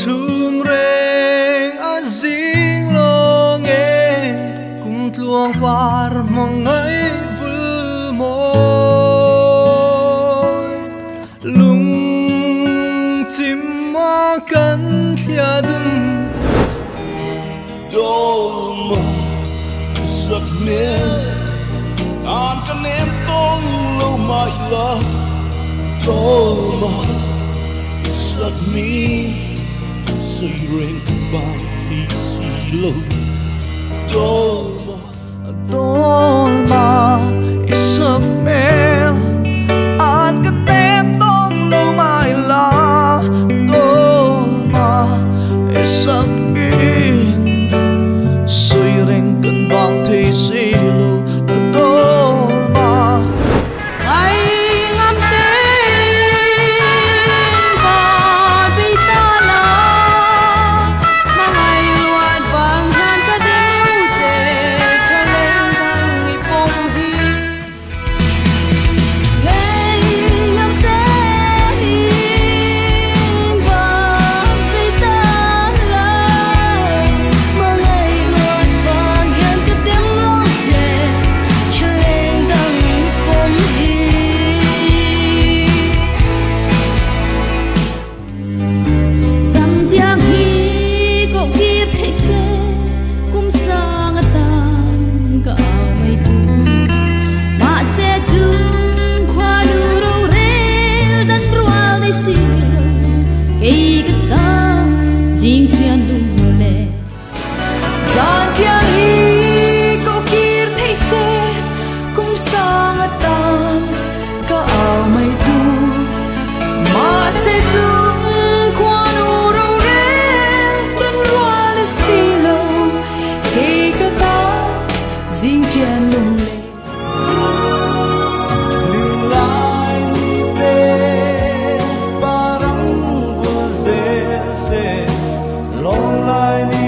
thum reng a zing lo nge kum tluang par mangai vul moi lung chim ma kan thia dum dolma sak me an kan em tong lo mai la dolma sak me say ring ba đi lo dolma dolma isak mel an kan em tong lo mai la dolma isak suy ring cần bang thấy xì lù dolma ai ngắm tên và bi ta la mà ngày loạt vàng gian ta đêm dễ cho lên đang nghi phong hi ngày ngắm tên và bi ta la mà ngày loạt vàng gian ta đêm dễ cho lên đang nghi phong hi dăm tiếng hi có kiếp thấy xe cũng sang tan cả mây tu mà sẽ chung khoa nu râu rê dan rual de silo cây cái ta dinh chuyên lung lệ gian tiếng hi có kiếp thấy xe cũng sang tan cả mây tu mà sẽ chung khoa nu râu rê dan rual de silo cây cái ta dinh chuyên lung lệ lại về parang vừa dễ dễ lòng lại đi